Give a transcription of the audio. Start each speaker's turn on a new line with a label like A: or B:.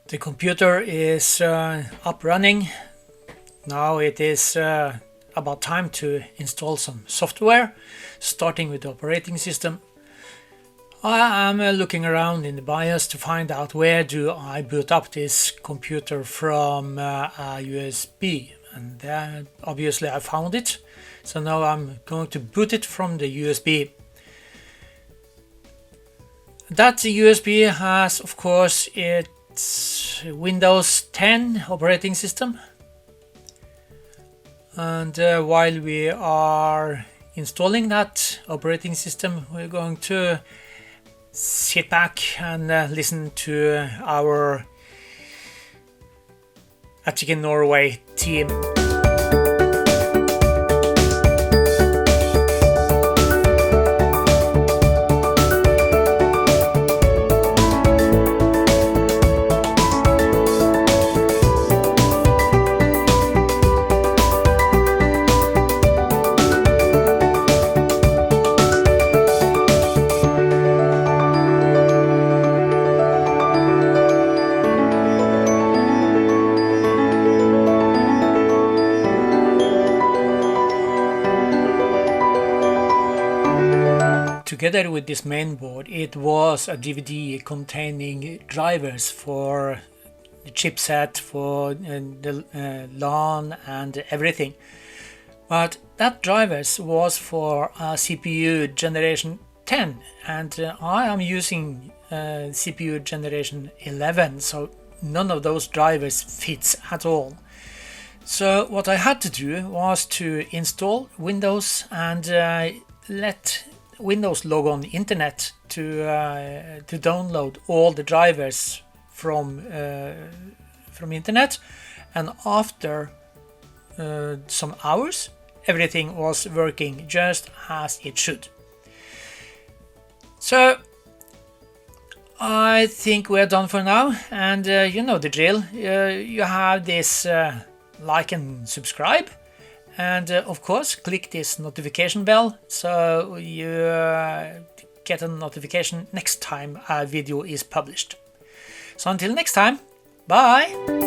A: The computer is up running. Now it is about time to install some software, starting with the operating system. I am looking around in the BIOS to find out where do I boot up this computer from a USB, and obviously I found it. So now I'm going to boot it from the USB. That USB has, of course, its Windows 10 operating system. And while we are installing that operating system, we're going to sit back and listen to our Attica Norway team. Together with this mainboard, it was a DVD containing drivers for the chipset, for the LAN and everything. But that drivers was for a CPU generation 10, and I am using CPU generation 11, so none of those drivers fits at all. So what I had to do was to install Windows and let Windows log on internet to download all the drivers from internet, and after some hours everything was working just as it should. So I think we're done for now, and you know the drill. You have this like and subscribe. And of course, click this notification bell so you get a notification next time a video is published. So until next time, bye!